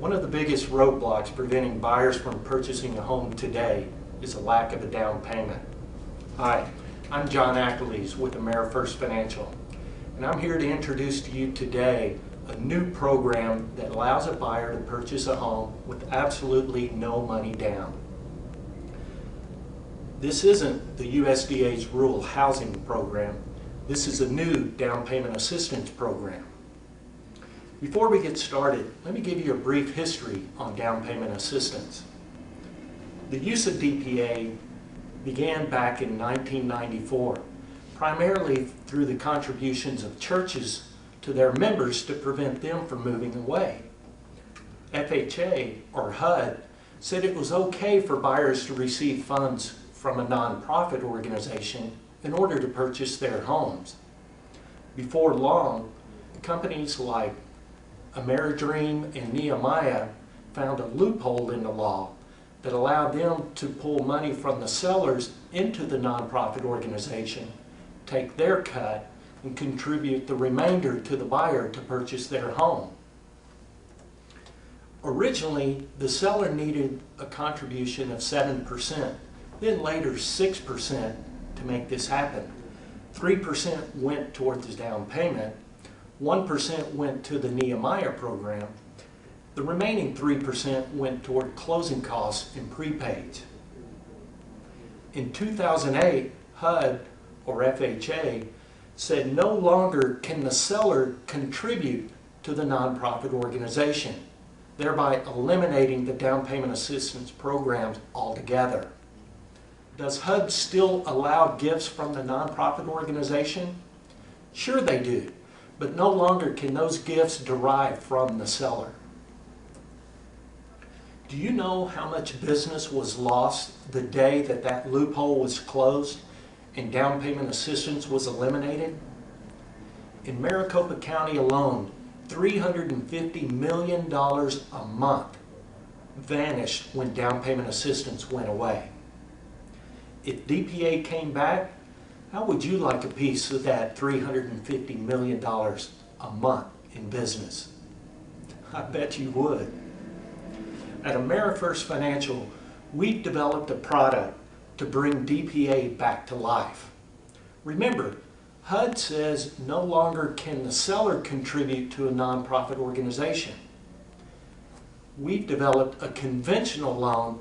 One of the biggest roadblocks preventing buyers from purchasing a home today is a lack of a down payment. Hi, I'm John Ackerlees with AmeriFirst Financial, and I'm here to introduce to you today a new program that allows a buyer to purchase a home with absolutely no money down. This isn't the USDA's rural housing program. This is a new down payment assistance program. Before we get started, let me give you a brief history on down payment assistance. The use of DPA began back in 1994, primarily through the contributions of churches to their members to prevent them from moving away. FHA, or HUD, said it was okay for buyers to receive funds from a nonprofit organization in order to purchase their homes. Before long, companies like AmeriDream and Nehemiah found a loophole in the law that allowed them to pull money from the sellers into the nonprofit organization, take their cut, and contribute the remainder to the buyer to purchase their home. Originally, the seller needed a contribution of 7%, then later 6% to make this happen. 3% went towards the down payment, 1% went to the Nehemiah program, the remaining 3% went toward closing costs and prepaids. In 2008, HUD, or FHA, said no longer can the seller contribute to the nonprofit organization, thereby eliminating the down payment assistance programs altogether. Does HUD still allow gifts from the nonprofit organization? Sure they do, but no longer can those gifts derive from the seller. Do you know how much business was lost the day that that loophole was closed and down payment assistance was eliminated? In Maricopa County alone, $350 million a month vanished when down payment assistance went away. If DPA came back, how would you like a piece of that $350 million a month in business? I bet you would. At AmeriFirst Financial, we've developed a product to bring DPA back to life. Remember, HUD says no longer can the seller contribute to a nonprofit organization. We've developed a conventional loan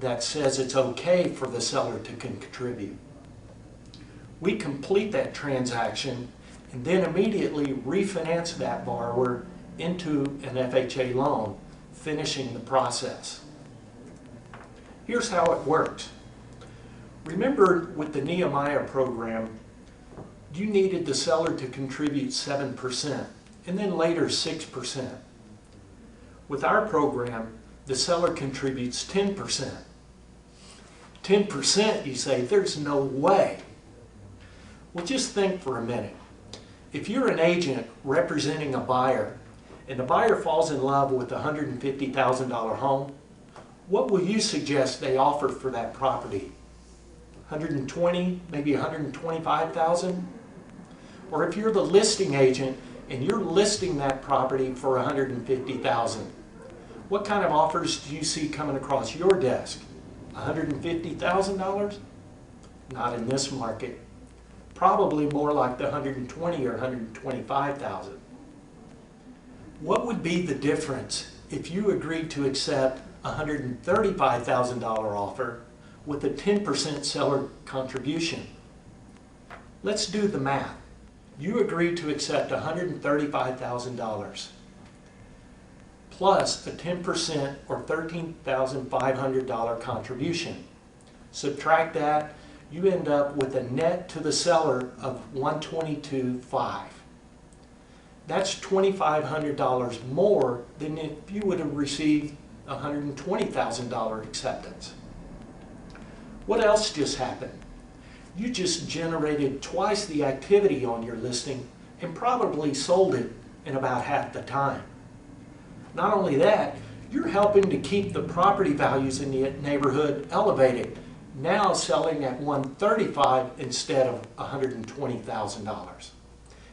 that says it's okay for the seller to contribute. We complete that transaction and then immediately refinance that borrower into an FHA loan, finishing the process. Here's how it works. Remember, with the Nehemiah program, you needed the seller to contribute 7% and then later 6%. With our program, the seller contributes 10%. 10%, you say, there's no way. Well, just think for a minute. If you're an agent representing a buyer and the buyer falls in love with a $150,000 home, what will you suggest they offer for that property? 120, maybe 125,000? Or if you're the listing agent and you're listing that property for 150,000, what kind of offers do you see coming across your desk? $150,000? Not in this market. Probably more like the 120 or 125,000. What would be the difference if you agreed to accept a $135,000 offer with a 10% seller contribution? Let's do the math. You agreed to accept $135,000 plus a 10% or $13,500 contribution. Subtract that, you end up with a net to the seller of $122,500. That's $2,500 more than if you would have received a $120,000 acceptance. What else just happened? You just generated twice the activity on your listing and probably sold it in about half the time. Not only that, you're helping to keep the property values in the neighborhood elevated, now selling at $135,000 instead of $120,000.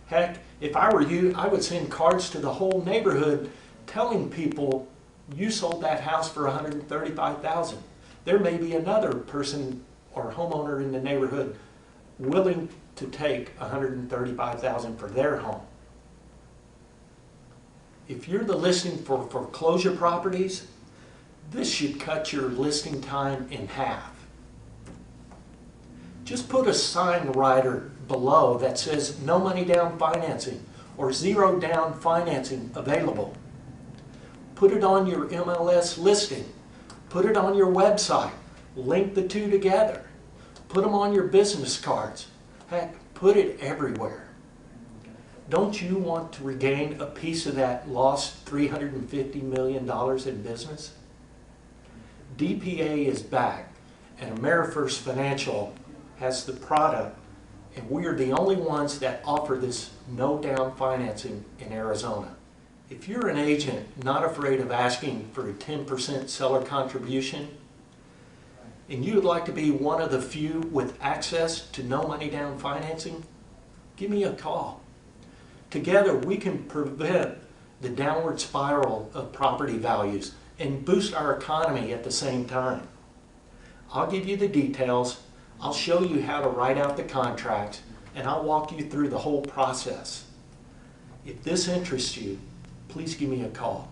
Heck, if I were you, I would send cards to the whole neighborhood telling people You sold that house for $135,000. There may be another person or homeowner in the neighborhood willing to take $135,000 for their home. If you're the listing for foreclosure properties, this should cut your listing time in half. Just put a sign rider below that says no money down financing or zero down financing available. Put it on your MLS listing. Put it on your website. Link the two together. Put them on your business cards. Heck, put it everywhere. Don't you want to regain a piece of that lost $350 million in business? DPA is back, and AmeriFirst Financial has the product, and we are the only ones that offer this no down financing in Arizona. If you're an agent not afraid of asking for a 10% seller contribution, and you would like to be one of the few with access to no money down financing, give me a call. Together we can prevent the downward spiral of property values and boost our economy at the same time. I'll give you the details, I'll show you how to write out the contracts, and I'll walk you through the whole process. If this interests you, please give me a call.